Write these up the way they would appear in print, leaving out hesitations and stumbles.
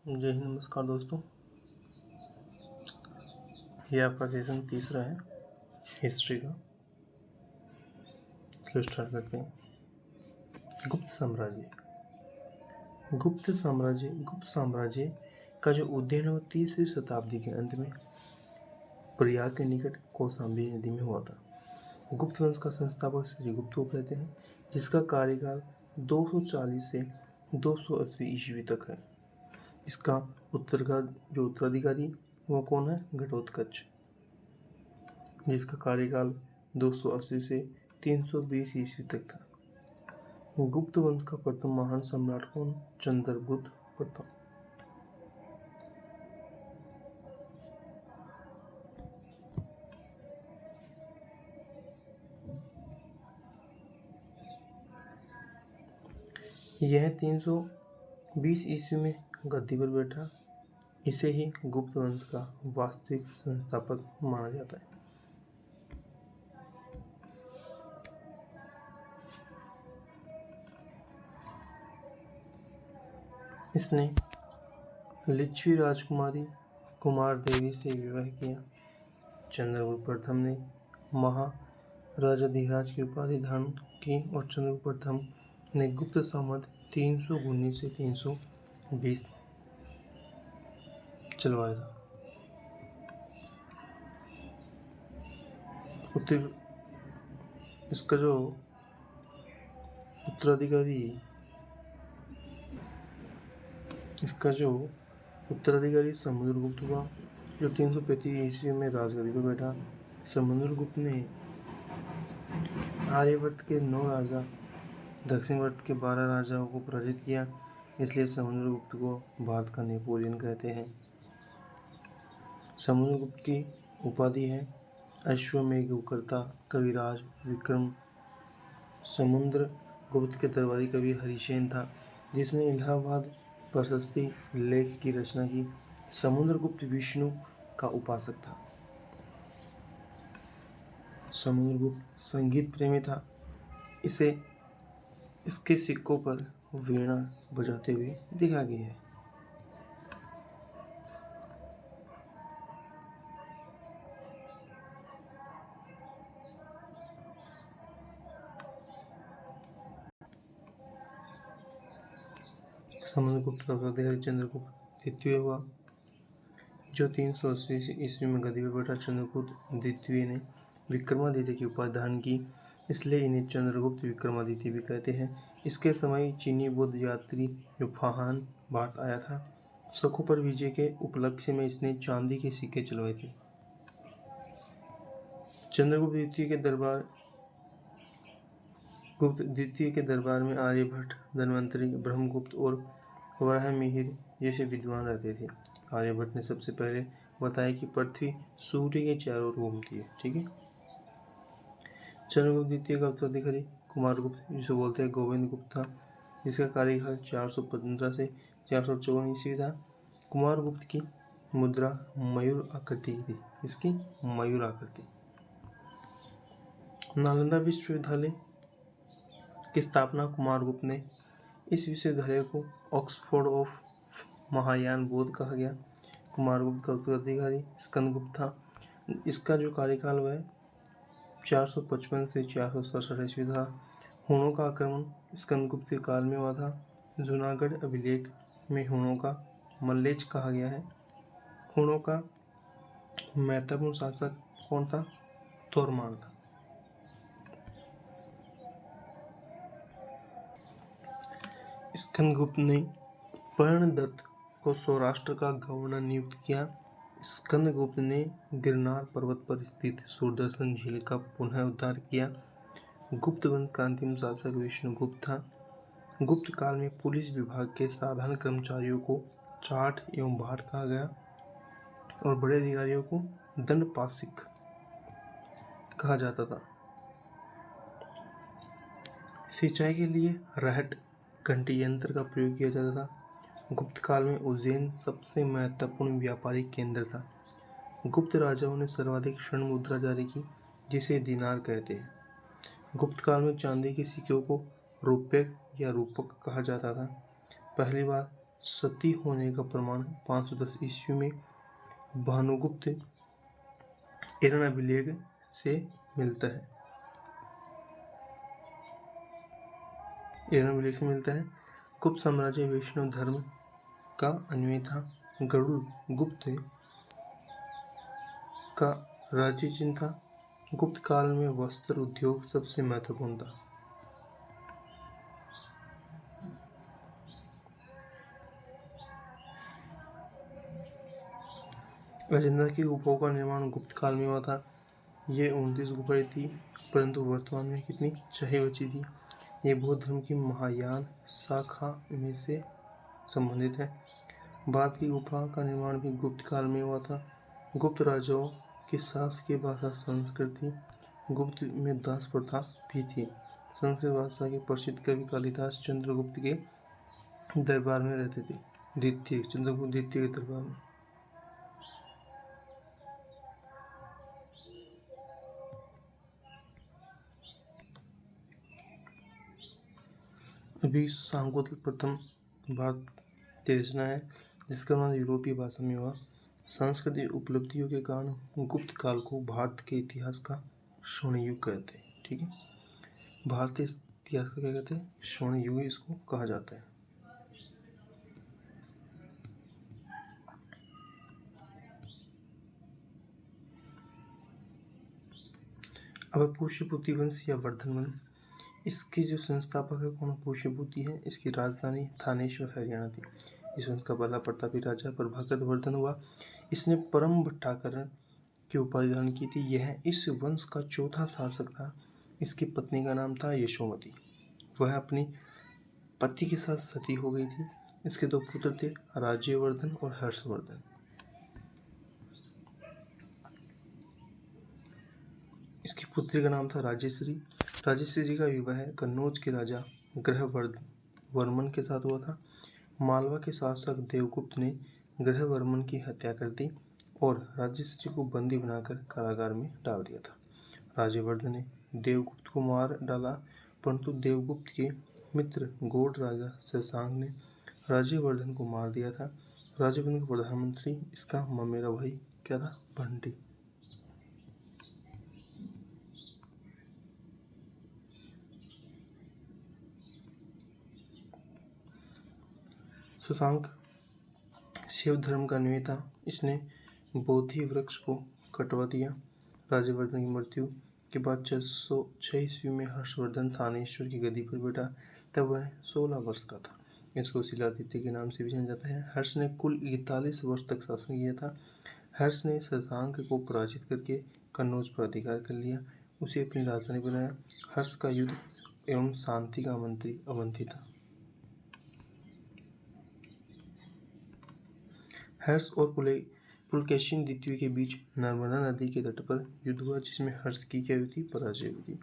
जय हिंद। नमस्कार दोस्तों, ये आपका सेशन तीसरा है हिस्ट्री का। चलो स्टार्ट करते हैं। गुप्त साम्राज्य। गुप्त साम्राज्य का जो उदय है वो 30वीं शताब्दी के अंत में प्रयाग के निकट कौशाम्बी नदी में हुआ था। गुप्त वंश का संस्थापक श्री गुप्त को कहते हैं, जिसका कार्यकाल 240 से 280 ईस्वी तक है। इसका उत्तराधिकारी वो कौन है? घटोत्कच, जिसका कार्यकाल 280 से 320 ईस्वी तक था। गुप्त वंश का प्रथम महान सम्राट कौन? चंद्रगुप्त प्रथम। यह 320 ईस्वी में गद्दी पर बैठा। इसे ही गुप्त वंश का वास्तविक संस्थापक माना जाता है। इसने लिच्छवी राजकुमारी कुमार देवी से विवाह किया। चंद्रगुप्त प्रथम ने महाराजाधिराज की उपाधि धारण की और चंद्रगुप्त प्रथम ने गुप्त संवत 319 से 320 चलवाया था। इसका जो उत्तराधिकारी समुद्रगुप्त हुआ, जो 335 ईस्वी में राजगद्दी पर बैठा। समुद्रगुप्त ने आर्यवर्त के 9 राजा, दक्षिणवर्त के 12 राजाओं को पराजित किया, इसलिए समुद्रगुप्त को भारत का नेपोलियन कहते हैं। समुद्रगुप्त की उपाधि है अश्वमेघकर्ता, कविराज, विक्रम। समुद्रगुप्त के दरबारी कवि हरिसेन था, जिसने इलाहाबाद प्रशस्ति लेख की रचना की। समुद्रगुप्त विष्णु का उपासक था। समुद्रगुप्त संगीत प्रेमी था। इसके सिक्कों पर वीणा बजाते हुए दिखा गया है। समुद्रगुप्त का उत्तराधिकारी चंद्रगुप्त द्वितीय हुआ, जो 380 ईस्वी में गद्दी पर बैठा। चंद्रगुप्त द्वितीय ने विक्रमादित्य की उपाधि धारण की, इसलिए इन्हें चंद्रगुप्त विक्रमादित्य भी कहते हैं। इसके समय चीनी बौद्ध यात्री यूफाहान भारत आया था। शकों पर विजय के उपलक्ष्य में इसने चांदी के सिक्के चलवाए थे। चंद्रगुप्त द्वितीय के दरबार में आर्यभट्ट, धन्वंतरि, ब्रह्मगुप्त और वराहमिहिर जैसे विद्वान रहते थे। आर्यभट्ट ने सबसे पहले बताया कि पृथ्वी सूर्य के चारों ओर घूमती है। ठीक है। चंद्रगुप्त द्वितीय का उत्तराधिकारी कुमारगुप्त, जिसे बोलते हैं गोविंद गुप्त था, जिसका कार्यकाल 415 से 454 ईस्वी था। कुमारगुप्त की मुद्रा मयूर आकृति की थी। इसकी मयूर आकृति। नालंदा विश्वविद्यालय की स्थापना कुमारगुप्त ने। इस विश्वविद्यालय को ऑक्सफोर्ड ऑफ महायान बौद्ध कहा गया। कुमारगुप्त का उत्तराधिकारी स्कंदगुप्त था। इसका जो कार्यकाल वह 455 से 467 ईस्वी था। हुणों का आक्रमण स्कंदगुप्त के काल में हुआ था। जूनागढ़ अभिलेख में हुणों का मल्लेच कहा गया है। हुणों का महत्वपूर्ण शासक कौन था? तोरमान था। स्कंदगुप्त ने पर्णदत्त को सौराष्ट्र का गवर्नर नियुक्त किया। स्कंदगुप्त ने गिरनार पर्वत पर स्थित सुदर्शन झील का पुनः उद्धार किया। गुप्त वंश का अंतिम शासक विष्णुगुप्त था। गुप्त काल में पुलिस विभाग के साधारण कर्मचारियों को चाट एवं भाट कहा गया और बड़े अधिकारियों को दंडपाशिक कहा जाता था। सिंचाई के लिए रहट घंटी यंत्र का प्रयोग किया जाता था। गुप्त काल में उज्जैन सबसे महत्वपूर्ण व्यापारिक केंद्र था। गुप्त राजाओं ने सर्वाधिक स्वर्ण मुद्रा जारी की, जिसे दिनार कहते हैं। गुप्त काल में चांदी के सिक्कों को रुपये या रूपक कहा जाता था। पहली बार सती होने का प्रमाण 510 ईस्वी में भानुगुप्त एरन अभिलेख से मिलता है। गुप्त साम्राज्य वैष्णव धर्म का अन्वय था। गरुड़ गुप्त का राज्य चिन्ह था। गुप्त काल में वस्त्र उद्योग सबसे महत्वपूर्ण था। अजंता की गुफाओं का निर्माण गुप्त काल में हुआ था। ये 29 गुफाएं थी, परंतु वर्तमान में कितनी 6 बची थी। ये बौद्ध धर्म की महायान शाखा में से संबंधित है। भारत की गुफा का निर्माण भी गुप्त काल में हुआ था। गुप्त राजाओं की शासकीय भाषा संस्कृत थी। गुप्त में दास प्रथा भी थी। संस्कृत भाषा के प्रसिद्ध कवि कालिदास चंद्रगुप्त के दरबार में रहते थे। चंद्रगुप्त द्वितीय के दरबार में। अभी शाकुंतल प्रथम भारत की रचना है, जिसका नाम यूरोपीय भाषा में हुआ। सांस्कृतिक उपलब्धियों के कारण गुप्त काल को भारत के इतिहास का स्वर्ण युग कहते हैं। ठीक है, भारतीय इतिहास का क्या कहते हैं? स्वर्ण युग इसको कहा जाता है। अब पुष्यभूति वंश या वर्धन वंश, इसके जो संस्थापक है कौन? पुष्यभूति है। इसकी राजधानी थानेश्वर हरियाणा थी। इस वंश का पहला प्रतापी राजा प्रभाकर वर्धन हुआ। इसने परम भट्टाकरण की उपाधि धारण की थी। यह इस वंश का चौथा शासक था। इसकी पत्नी का नाम था यशोमती। वह अपनी पति के साथ सती हो गई थी। इसके 2 पुत्र थे, राज्यवर्धन और हर्षवर्धन। इसकी पुत्री का नाम था राजेश्री। राजेश्री का विवाह कन्नौज के राजा ग्रहवर्मन के साथ हुआ था। मालवा के शासक देवगुप्त ने ग्रहवर्मन की हत्या कर दी और राजेश्री को बंदी बनाकर कारागार में डाल दिया था। राज्यवर्धन ने देवगुप्त को मार डाला, परंतु देवगुप्त के मित्र गौड़ राजा शशांक ने राज्यवर्धन को मार दिया था। राज्यवर्धन का प्रधानमंत्री इसका ममेरा भाई क्या था? बंटी। शशांक शिव धर्म का अन्वयी था। इसने बोधि वृक्ष को कटवा दिया। राज्यवर्धन की मृत्यु के बाद 606 ईस्वी में हर्षवर्धन थानेश्वर की गद्दी पर बैठा। तब वह 16 वर्ष का था। इसको शिलादित्य के नाम से भी जाना जाता है। हर्ष ने कुल 41 वर्ष तक शासन किया था। हर्ष ने शशांक को पराजित करके कन्नौज पर अधिकार कर लिया, उसे अपनी राजधानी बनाया। हर्ष का युद्ध एवं शांति का मंत्री अवंती था। हर्ष और पुलकेशिन द्वितीय के बीच नर्मदा नदी के तट पर युद्ध हुआ, जिसमें हर्ष की क्या हुई थी? पराजय हुई थी।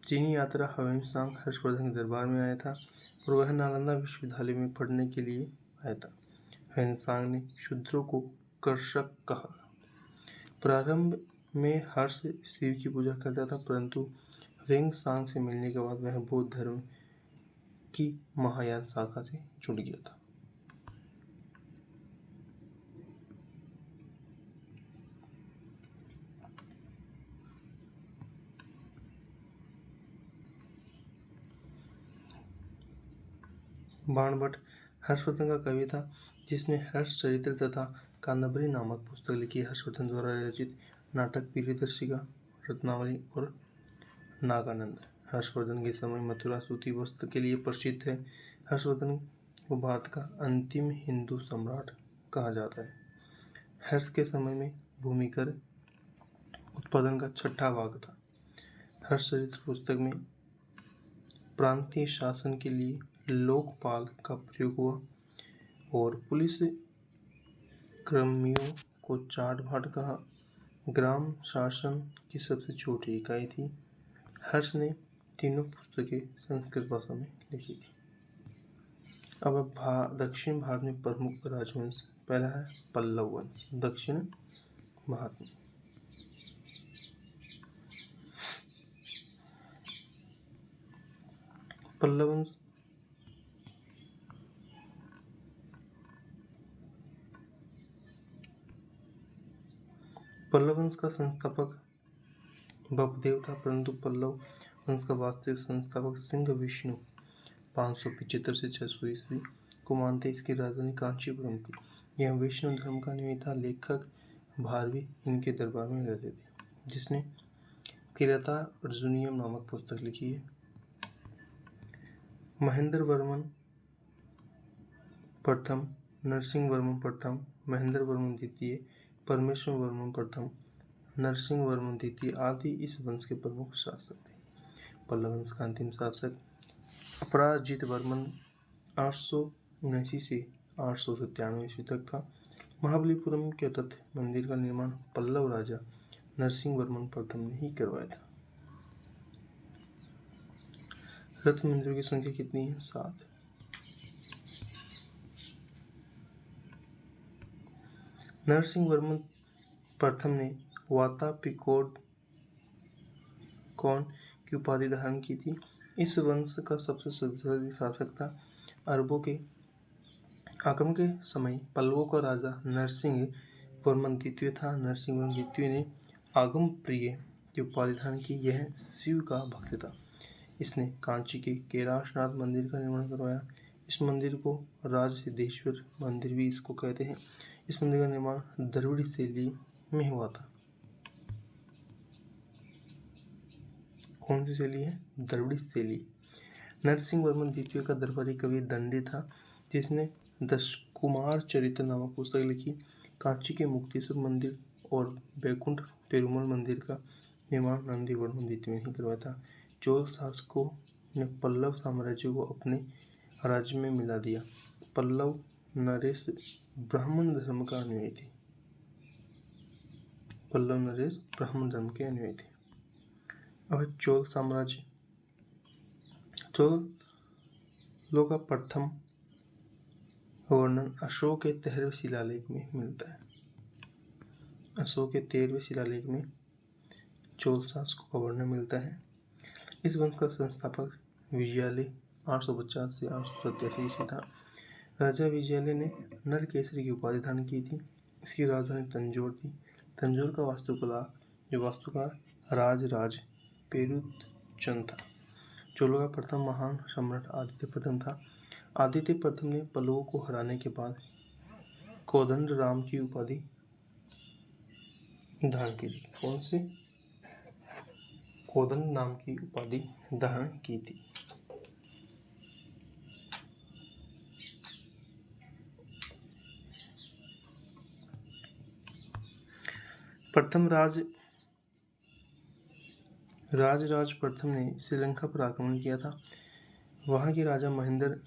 चीनी यात्रा ह्वेनसांग हर्षवर्धन के दरबार में आया था और वह नालंदा विश्वविद्यालय में पढ़ने के लिए आया था। ह्वेनसांग ने शूद्रों को कर्षक कहा। प्रारंभ में हर्ष शिव की पूजा करता था, परंतु ह्वेनसांग से मिलने के बाद वह बौद्ध धर्म की महायान शाखा से जुड़ गया था। बाणभट्ट हर्षवर्धन का कवि था, जिसने हर्ष चरित्र तथा कादंबरी नामक पुस्तक लिखी। हर्षवर्धन द्वारा रचित नाटक प्रियदर्शिका, रत्नावली और नागानंद हर्षवर्धन के समय मथुरा सूती वस्त्र के लिए प्रसिद्ध है। हर्षवर्धन को भारत का अंतिम हिंदू सम्राट कहा जाता है। हर्ष के समय में भूमिकर उत्पादन का 6ठा भाग था। हर्ष चरित्र पुस्तक में प्रांतीय शासन के लिए लोकपाल का प्रयोग हुआ और पुलिस कर्मियों को चाट भाट कहा। ग्राम शासन की सबसे छोटी इकाई थी। हर्ष ने तीनों पुस्तकें संस्कृत भाषा में लिखी थी। अब दक्षिण भारत में प्रमुख राजवंश, पहला है पल्लव वंश। दक्षिण भारत में पल्लव वंश पल्लव वंश का संस्थापक बपदेव था, परंतु पल्लव वंश का वास्तविक संस्थापक सिंह विष्णु 575 से 600 ईस्वी को मानते इसकी राजधानी कांचीपुरम की। यह विष्णु धर्म का निमित्त था। लेखक भारवी इनके दरबार में रहते थे, जिसने किराता अर्जुनियम नामक पुस्तक लिखी है। महेंद्र वर्मन प्रथम, नरसिंह वर्मन प्रथम, महेंद्र वर्मन द्वितीय, परमेश्वर वर्मन प्रथम, नरसिंह वर्मन द्वितीय आदि इस वंश के प्रमुख शासक थे। पल्लव वंश का अंतिम शासक अपराजित वर्मन 879 से 897 ईस्वी तक था। महाबलीपुरम के रथ मंदिर का निर्माण पल्लव राजा नरसिंह वर्मन प्रथम ने ही करवाया था। रथ मंदिरों की संख्या कितनी है? 7। नरसिंह वर्मन प्रथम ने वातापिकोड कौन की उपाधि धारण की थी। इस वंश का सबसे शक्तिशाली शासक था। अरबों के आक्रमण के समय पल्लवों का राजा नरसिंह वर्मन द्वितीय था। नरसिंह वर्मन द्वितीय ने आगम प्रिय की उपाधि धारण की। यह शिव का भक्त था। इसने कांची के कैलाशनाथ मंदिर का निर्माण करवाया। इस मंदिर को राज सिद्धेश्वर मंदिर भी इसको कहते हैं। इस मंदिर का निर्माण द्रविड़ शैली में हुआ था। कौन सी शैली है? द्रविड़ शैली। नरसिंह वर्मन द्वितीय का दरबारी कवि दंडी था, जिसने दशकुमार चरित्र नामक पुस्तक लिखी। कांची के मुक्तेश्वर मंदिर और बैकुंठ पेरुमल मंदिर का निर्माण नंदी वर्मन द्वितीय ने ही करवाया था। चोल शासकों ने पल्लव साम्राज्य को अपने राज्य में मिला दिया। पल्लव नरेश ब्राह्मण धर्म का अनुयायी थे। पल्लव नरेश ब्राह्मण धर्म के अनुयायी थे। अब चोल साम्राज्य। चोलों का प्रथम वर्णन अशोक के 13वें शिलालेख में मिलता है। अशोक के 13वें शिलालेख में चोल शासकों का वर्णन मिलता है। इस वंश का संस्थापक विजयालय 850 से 887 ईस्वी था। राजा विजयालय ने नरकेसरी की उपाधि धारण की थी। इसकी राजधानी तंजौर थी। तंजौर का वास्तुकार राज पेरुचंद था। चोलों का प्रथम महान सम्राट आदित्य प्रथम था। आदित्य प्रथम ने पल्लवों को हराने के बाद कोदंड राम की उपाधि धारण की थी। कौन सी? कोदंड नाम की उपाधि धारण की थी। प्रथम राज प्रथम ने श्रीलंका पर आक्रमण किया था। वहां के राजा महेंद्र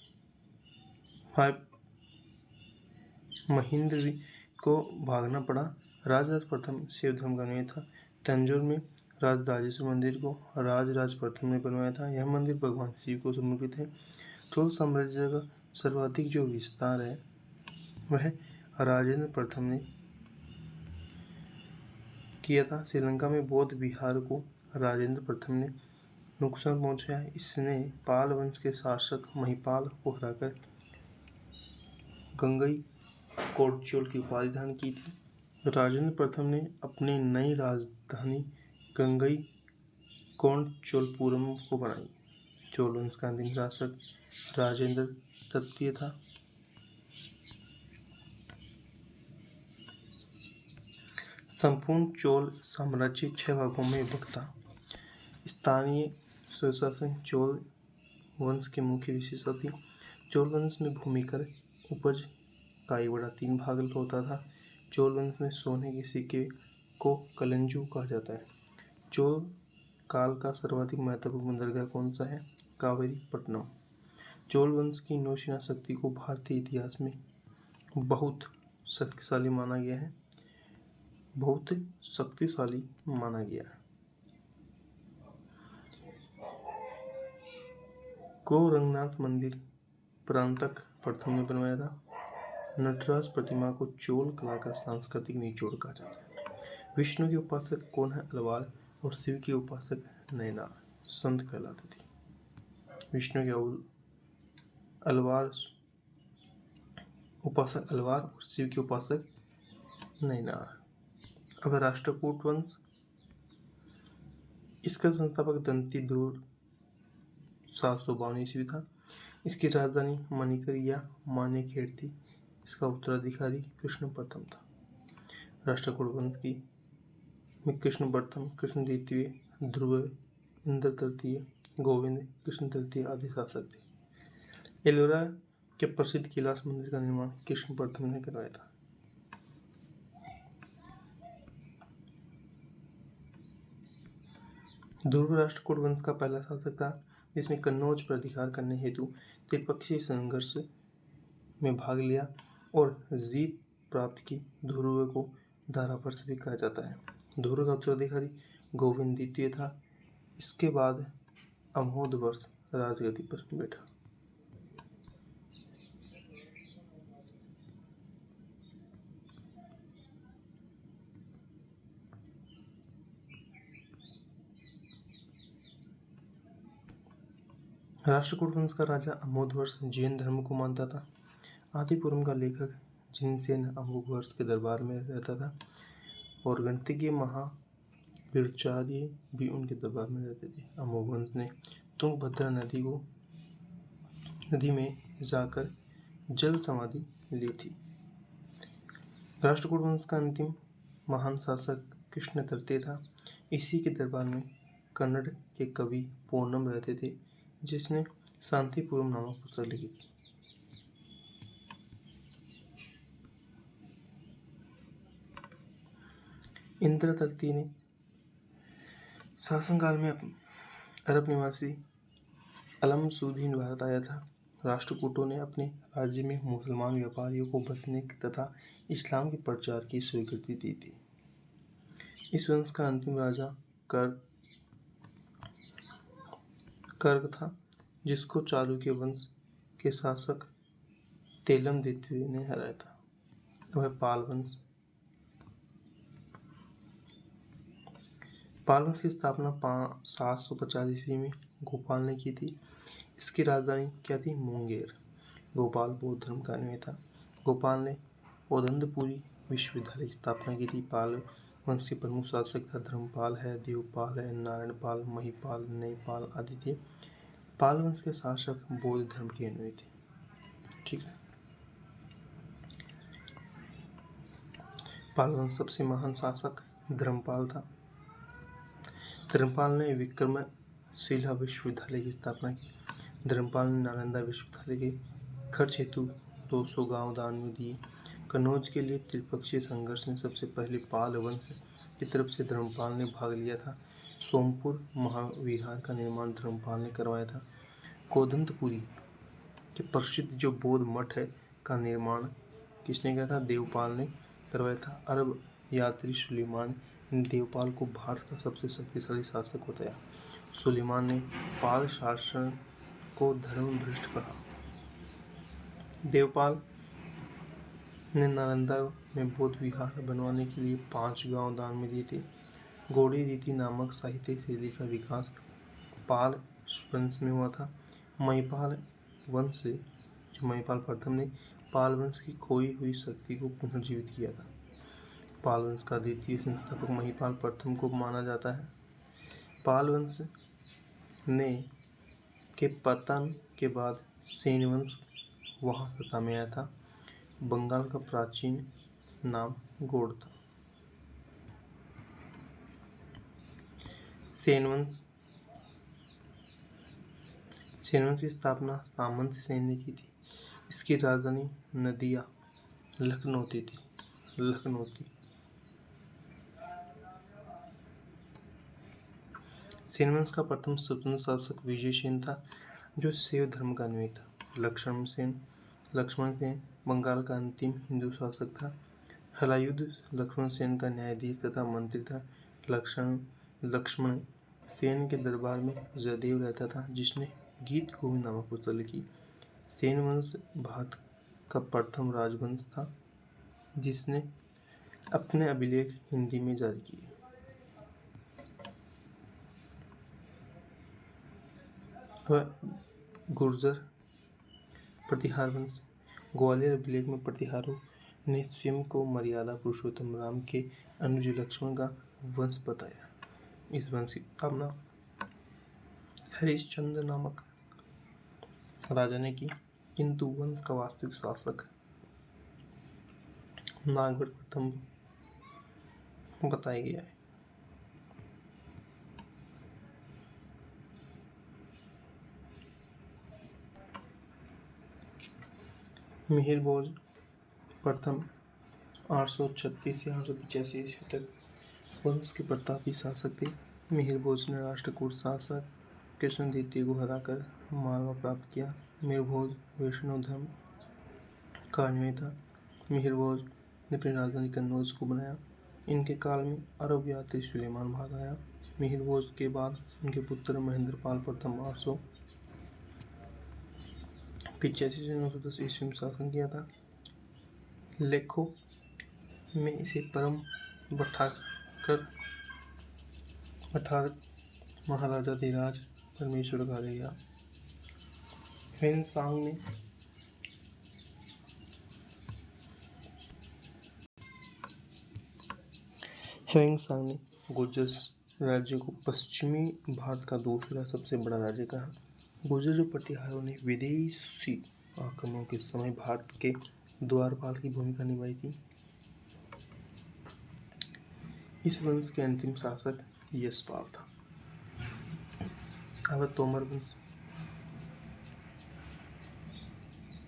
को भागना पड़ा। राजराज प्रथम शिव धर्म का अनुयायी था। तंजौर में राजराजेश्वर मंदिर को राज प्रथम ने बनवाया था। यह मंदिर भगवान शिव को समर्पित है। चोल साम्राज्य का सर्वाधिक जो विस्तार है वह राजेंद्र प्रथम ने किया था। श्रीलंका में बौद्ध विहार को राजेंद्र प्रथम ने नुकसान पहुंचाया। इसने पाल वंश के शासक महिपाल को हराकर गंगई कोटचोल की उपाधि धारण की थी। राजेंद्र प्रथम ने अपनी नई राजधानी गंगई कोटचोलपुरम को बनाई। चोल वंश का अंतिम शासक राजेंद्र तृतीय था। संपूर्ण चोल साम्राज्य 6 भागों में विभक्त था। स्थानीय स्वशासन चोल वंश के मुख्य विशेषता थी। चोल वंश में भूमिकर उपज का एक बड़ा 3 भाग होता था। चोल वंश में सोने के सिक्के को कलंजू कहा जाता है। चोल काल का सर्वाधिक महत्वपूर्ण बंदरगाह कौन सा है? कावेरीपट्टनम। चोल वंश की नौसेना शक्ति को भारतीय इतिहास में बहुत शक्तिशाली माना गया है। को रंगनाथ मंदिर परांतक प्रथम ने बनवाया था। नटराज प्रतिमा को चोल कला का सांस्कृतिक निचोड़ कहा जाता है। विष्णु के उपासक कौन है? अलवार। और शिव के उपासक नयनार संत कहलाते थे। विष्णु के उपासक अलवार और शिव के उपासक नयनार। अब राष्ट्रकूट वंश, इसका संस्थापक दंती दूर 752 ईस्वी था। इसकी राजधानी मणिकर या मानेखेड़ थी। इसका उत्तराधिकारी कृष्ण प्रथम था। राष्ट्रकूट वंश की में कृष्ण प्रथम, कृष्ण द्वितीय, ध्रुव, इंद्र तृतीय, गोविंद, कृष्ण तृतीय आदि शासक थे। एलोरा के प्रसिद्ध कैलाश मंदिर का निर्माण कृष्ण प्रथम ने करवाया था। ध्रुव राष्ट्रकूट वंश का पहला शासक था, जिसने कन्नौज पर अधिकार करने हेतु त्रिपक्षीय संघर्ष में भाग लिया और जीत प्राप्त की। ध्रुव को धारापर्स भी कहा जाता है। ध्रुव का उत्तराधिकारी गोविंद द्वितीय था। इसके बाद अमोध वर्ष राजगद्दी पर बैठा। राष्ट्रकूट वंश का राजा अमोधवर्ष जैन धर्म को मानता था। आदिपुरम का लेखक जिनसेन अमोघवर्ष के दरबार में रहता था और गणतज्ञ महावीराचार्य भी उनके दरबार में रहते थे। अमोघवंश ने तुंगभद्रा नदी में जाकर जल समाधि ली थी। राष्ट्रकूट वंश का अंतिम महान शासक कृष्ण तृतीय था। इसी के दरबार में कन्नड़ के कवि पूर्णम रहते थे, जिसने शांतिपुरम नामक पुस्तक लिखी थी। इंद्र तृतीय ने शासनकाल में अरब निवासी अलमसूदीन भारत आया था। राष्ट्रकूटों ने अपने राज्य में मुसलमान व्यापारियों को बसने तथा इस्लाम के प्रचार की स्वीकृति दी थी। इस वंश का अंतिम राजा कर्क था, जिसको चालुक्य वंश के शासक तेलम द्वितीय ने हराया था। वह पाल वंश की स्थापना 750 ईस्वी में गोपाल ने की थी। इसकी राजधानी क्या थी? मुंगेर। गोपाल बौद्ध धर्म का अन्वयी था। गोपाल ने ओदंतपुरी विश्वविद्यालय की स्थापना की थी। पाल वंश के प्रमुख शासक था धर्मपाल है, देवपाल है, नारायणपाल, महिपाल, नयपाल आदि थे। पाल वंश के शासक बौद्ध धर्म के अन्वयी थे। ठीक है। पाल वंश सबसे महान शासक धर्मपाल था। धर्मपाल ने विक्रमशिला विश्वविद्यालय की स्थापना की। धर्मपाल ने नालंदा विश्वविद्यालय के खर्च हेतु 200 गांव दान में दिए। कन्नौज के लिए त्रिपक्षीय संघर्ष में सबसे पहले पाल वंश की तरफ से धर्मपाल ने भाग लिया था। सोमपुर महाविहार का निर्माण धर्मपाल ने करवाया था। कोदंतपुरी के प्रसिद्ध जो बौद्ध मठ है का निर्माण किसने किया था? देवपाल ने करवाया था। अरब यात्री सुलेमान ने देवपाल को भारत का सबसे शक्तिशाली शासक बताया। सुलेमान ने पाल शासन को धर्म भ्रष्ट कहा। देवपाल ने नालंदा में बौद्ध विहार बनवाने के लिए 5 गांव दान में दिए थे। गौड़ी रीति नामक साहित्य शैली का विकास पाल वंश में हुआ था। महिपाल वंश से जो महिपाल प्रथम ने पाल वंश की खोई हुई शक्ति को पुनर्जीवित किया था। पाल वंश का द्वितीय संस्थापक महिपाल प्रथम को माना जाता है। पाल वंश ने के पतन के बाद सेन वंश वहाँ सत्ता में आया था। बंगाल का प्राचीन नाम गौड़ था। सेन वंश की स्थापना सामंत सेन ने की थी। इसकी राजधानी नदिया लखनौती थी। सेन वंश का प्रथम स्वतंत्र शासक विजय सेन था, जो शैव धर्म का अन्वयी था। लक्ष्मण सेन बंगाल का अंतिम हिंदू शासक था। हलायुद्ध लक्ष्मण सेन का न्यायाधीश तथा मंत्री था। लक्ष्मण सेन के दरबार में जयदेव रहता था, जिसने गीत गोविंद नामक पुस्तक लिखी। सेन वंश भारत का प्रथम राजवंश था, जिसने अपने अभिलेख हिंदी में जारी किए। गुर्जर प्रतिहार वंश ग्वालियर अभिलेख में प्रतिहारों ने स्वयं को मर्यादा पुरुषोत्तम राम के अनुज लक्ष्मण का वंश बताया। इस वंश की स्थापना हरिश्चंद्र नामक राजा ने की, किंतु वंश का वास्तविक शासक नागभट्ट प्रथम बताया गया है। मिहिर भोज प्रथम 836 से 885 ईस्वी तक वंश के प्रतापी शासक थे। मिहिर भोज ने राष्ट्रकूट शासक कृष्ण द्वितीय को हराकर मालवा प्राप्त किया। मिहिर भोज वैष्णव धर्म का अन्वयी था। मिहिर भोज ने अपनी राजधानी कन्नौज को बनाया। इनके काल में अरब यात्री सुलेमान भाग आया। मिहिर भोज के बाद उनके पुत्र महेंद्रपाल प्रथम 885 से 910 ईस्वी में शासन किया था। लेखों में इसे परम बठारक महाराजाधिराज परमेश्वर कहा गया। ह्वेनसांग ने गुर्जर राज्य को पश्चिमी भारत का दूसरा सबसे बड़ा राज्य कहा। गुर्जर प्रतिहारों ने विदेशी आक्रमणों के समय भारत के द्वारपाल की भूमिका निभाई थी। इस वंश के अंतिम शासक यशपाल था। अब तोमर वंश।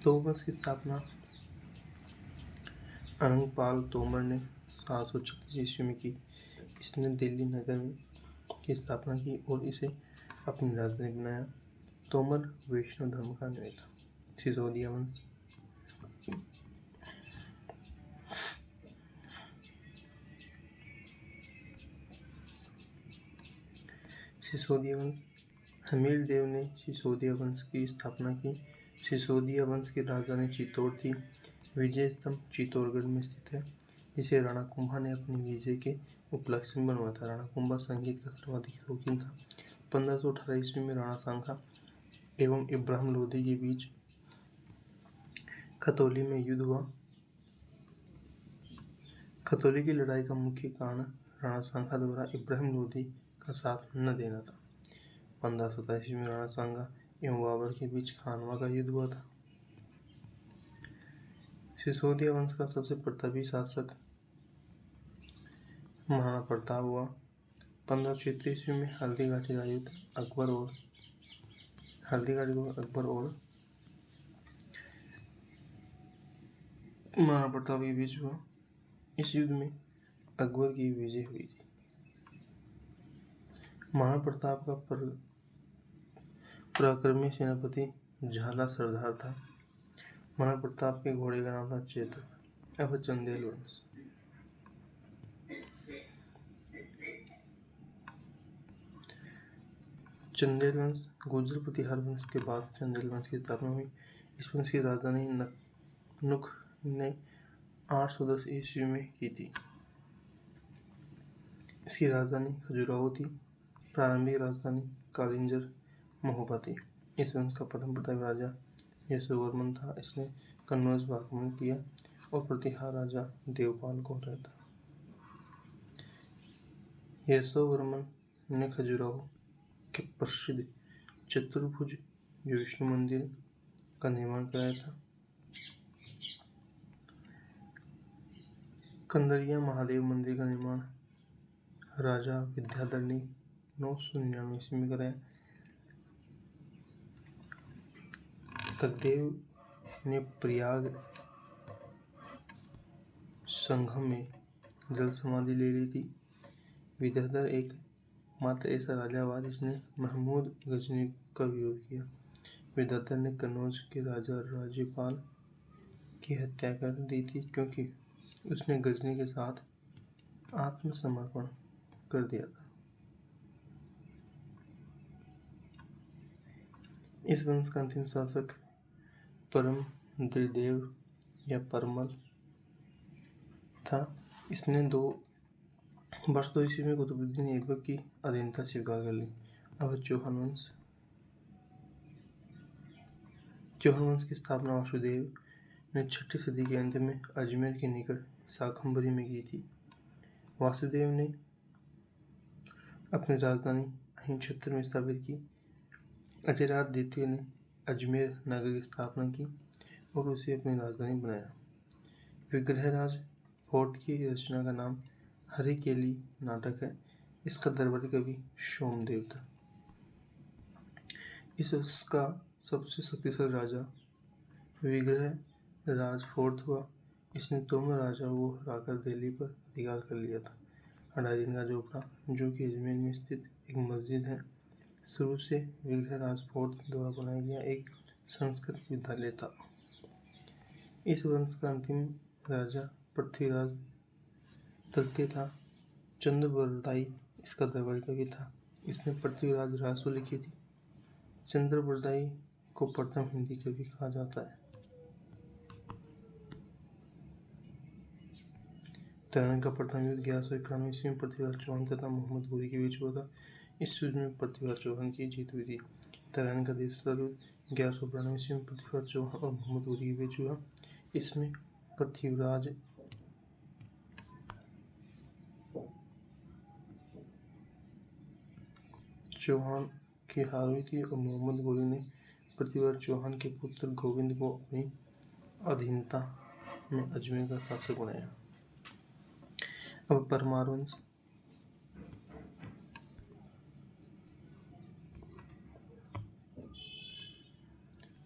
तोमर वंश की स्थापना अनंगपाल तोमर ने 736 ईस्वी में की। इसने दिल्ली नगर की स्थापना की और इसे अपनी राजधानी बनाया। तोमर वैष्णव धर्म का अन्वयी था। सिसोदिया वंश। सिसोदिया वंश। हमीर देव ने सिसोदिया वंश की स्थापना की। सिसोदिया वंश की राजधानी चित्तौड़ थी। विजय स्तंभ चित्तौड़गढ़ में स्थित है, जिसे राणा कुंभा ने अपनी विजय के उपलक्ष्य में बनवाया था। राणा कुंभा संगीत का सर्वाधिक शौकीन था। 1518 ईस्वी में राणा सांगा एवं इब्राहिम लोदी के बीच खतौली में युद्ध हुआ। खतौली की लड़ाई का मुख्य कारण राणा सांगा द्वारा इब्राहिम लोदी का साथ न देना था। 1527 ईस्वी में राणा सांगा एवं बाबर के बीच खानवा का युद्ध हुआ था। सिसोदिया वंश का सबसे प्रतापी शासक महाराणा प्रताप हुआ। 1533 ईस्वी में हल्दीघाटी का युद्ध अकबर और महाराणा प्रताप के बीच हुआ। इस युद्ध में अकबर की विजय हुई थी। महाराणा प्रताप का पराक्रमी सेनापति झाला सरदार था। महाराणा प्रताप के घोड़े का नाम था चेतक। अब चंदेल वंश। चंदेल वंश। गुर्जर प्रतिहार वंश के बाद चंदेल वंश की स्थापना हुई। इस वंश की राजधानी नुक ने 810 ईस्वी में की थी। इसकी राजधानी खजुराहो थी। प्रारंभिक राजधानी कालिंजर महोबा थी। इस वंश का प्रथम प्रतापी राजा यशोवर्मन था। इसने कन्नौज पर आक्रमण किया और प्रतिहार राजा देवपाल को हराया था। यशोवर्मन ने खजुराहो के प्रसिद्ध चतुर्भुज विष्णु मंदिर का निर्माण कराया था। कंदरिया महादेव मंदिर का निर्माण राजा विद्याधर ने 999 ईस्वी में कराया। तकदेव ने प्रयाग संगम में जल समाधि ले ली थी। विद्याधर एक मात्र ऐसा राजा हुआ जिसने महमूद गजनी का विरोध किया। विद्याधर ने कन्नौज के राजा राज्यपाल की हत्या कर दी थी, क्योंकि उसने गजनी के साथ आत्मसमर्पण कर दिया था। इस वंश का अंतिम शासक परम द्रिदेव या परमल था। इसने 2 ईस्वी में कुतुबुद्दीन ऐबक की अधीनता स्वीकार कर ली। अब चौहान वंश। चौहान वंश की स्थापना वासुदेव ने 6ठी सदी के अंत में अजमेर के निकट शाकंभरी में की थी। वासुदेव ने अपनी राजधानी અહીં क्षेत्र में स्थापित की। अजयराज द्वितीय ने अजमेर नगर की स्थापना की और उसे अपनी राजधानी बनाया। विग्रहराज फोर्ट की रचना का नाम हरिकेली नाटक है। इसका दरबारी कवि सोमदेव था। इस वंश का सबसे शक्तिशाली राजा विग्रहराज फोर्ट हुआ। इसने तोमर राजाओं को हराकर दिल्ली पर अधिकार कर लिया था। अलाउद्दीन का झोपड़ा, जो कि अजमेर में स्थित एक मस्जिद है, शुरू से विग्रहराज फोर्ट द्वारा बनाया गया एक संस्कृत विद्यालय था। इस वंश का अंतिम राजा पृथ्वीराज तृतीय था। चंद्रबरदाई इसका दरबारी कवि था। इसने पृथ्वीराज रासो लिखी थी। चंद्रबरदाई को प्रथम हिंदी कवि कहा जाता है। तराइन का प्रथम युद्ध 1191 ईस्वी में पृथ्वीराज चौहान तथा मोहम्मद घोरी के बीच हुआ था। इस युद्ध में पृथ्वीराज चौहान की जीत हुई थी। तराइन का दूसरा युद्ध 1192 ईस्वी में पृथ्वीराज चौहान और मोहम्मद घोरी के बीच हुआ। इसमें पृथ्वीराज चौहान की हार हुई थी और मोहम्मद घोरी ने पृथ्वीराज चौहान के पुत्र गोविंद को अपनी अधीनता में अजमेर का शासक बनाया। अब परमार वंश।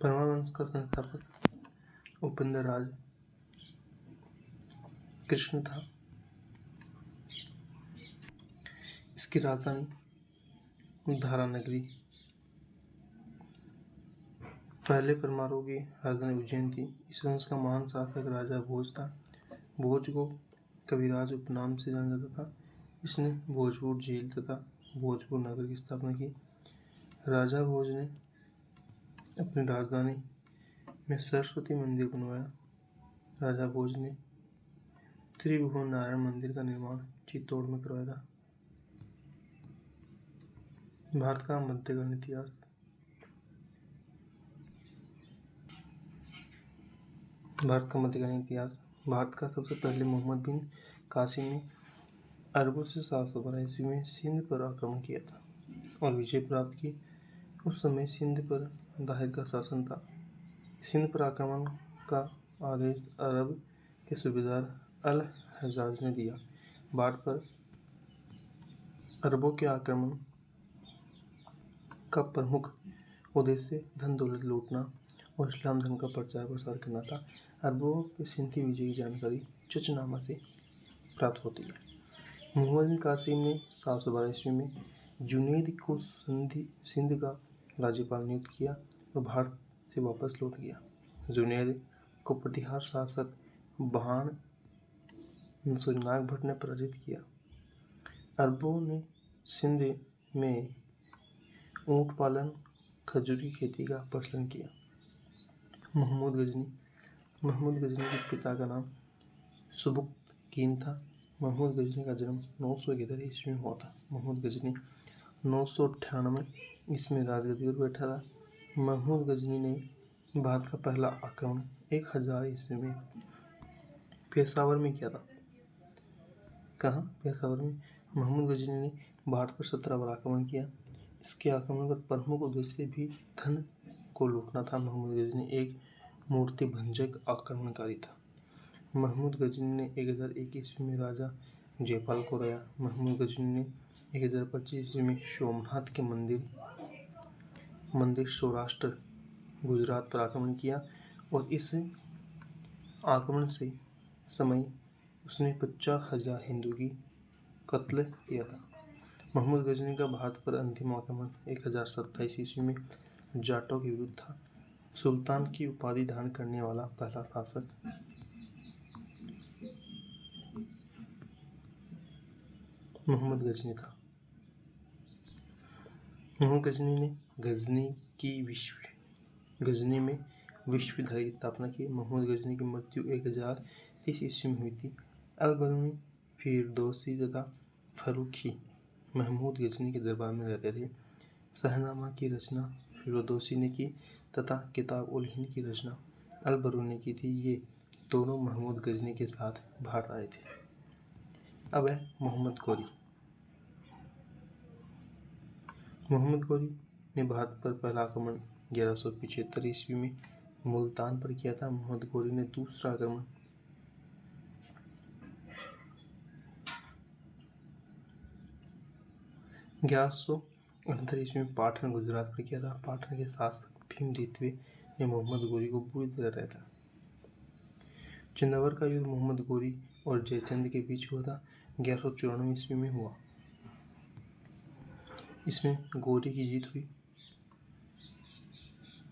परमार वंश का संस्थापक उपेंद्र राज कृष्ण था। इसकी राजधानी धारानगरी। पहले परमारों की राजधानी उज्जैन थी। इस वंश का महान शासक राजा भोज था। भोज को कविराज उपनाम से जाना जाता था। इसने भोजपुर झील तथा भोजपुर नगर की स्थापना की। राजा भोज ने अपनी राजधानी में सरस्वती मंदिर बनवाया। राजा भोज ने त्रिभुवन नारायण मंदिर का निर्माण चित्तौड़ में करवाया था। भारत का मध्यकालीन इतिहास। भारत का मध्यकालीन इतिहास। भारत का सबसे पहले मोहम्मद बिन कासिम ने अरबों से 712 ईस्वी में सिंध पर आक्रमण किया था और विजय प्राप्त की। उस समय सिंध पर दाहिर का शासन था। सिंध पर आक्रमण का आदेश अरब के सूबेदार अल हज्जाज ने दिया। बाढ़ पर अरबों के आक्रमण का प्रमुख उद्देश्य धन दौलत लूटना और इस्लाम धर्म का प्रचार प्रसार करना था। अरबों के सिंधी विजय की जानकारी चचनामा से प्राप्त होती है। मोहम्मद बिन कासिम ने 712 ईस्वी में जुनैद को सिंध का राज्यपाल नियुक्त किया और भारत से वापस लौट गया। जुनैद को प्रतिहार शासक नागभट्ट ने पराजित किया। अरबों ने सिंध में ऊंट पालन, खजूर की खेती का प्रचलन किया। मोहम्मद गजनी के पिता का नाम सुबुक्तकीन था। मोहम्मद गजनी का जन्म 911 ईस्वी में हुआ था। मोहम्मद गजनी 998 ईस्वी में राजगद्दी पर बैठा था। मोहम्मद गजनी ने भारत का पहला आक्रमण 1000 ईस्वी में पेशावर में किया था। कहाँ? पेशावर में। मोहम्मद गजनी ने भारत पर 17 बार आक्रमण किया। इसके आक्रमण का प्रमुख उद्देश्य भी धन को लूटना था। मोहम्मद गजनी एक मूर्ति भंजक आक्रमणकारी था। मोहम्मद गजनी ने 1001 ईस्वी में राजा जयपाल को हराया। मोहम्मद गजनी ने 1025 ईस्वी में सोमनाथ के मंदिर सौराष्ट्र गुजरात पर आक्रमण किया और इस आक्रमण से समय उसने 50,000 हिंदू की कत्ल किया था। मोहम्मद गजनी का भारत पर अंतिम आक्रमण 1027 ईस्वी में जाटों के विरुद्ध था। सुल्तान की उपाधि धारण करने वाला पहला शासक मोहम्मद गजनी था। मोहम्मद गजनी ने गजनी में विश्वविद्यालय की स्थापना की। मोहम्मद गजनी की मृत्यु 1030 ईस्वी में हुई थी। अल-बरूनी, फिरदौसी तथा फर्रुखी महमूद गजनी के दरबार में रहते थे। शहनामा की रचना फिरदौसी ने की तथा किताब उल हिंद की रचना अल बरूनी की थी। ये दोनों महमूद गजनी के साथ भारत आए थे। अब है मोहम्मद गोरी। मोहम्मद गोरी ने भारत पर पहला आक्रमण 1175 ईस्वी में मुल्तान पर किया था। मोहम्मद गोरी ने दूसरा आक्रमण 1168 ईस्वी में पाटन गुजरात पर किया था। पाटन के शासक भीम द्वितीय ने मोहम्मद गोरी को बुरी तरह रहता। चंदावर का युद्ध मोहम्मद गोरी और जयचंद के बीच हुआ था। 1194 ईस्वी में हुआ। इसमें गोरी की जीत हुई।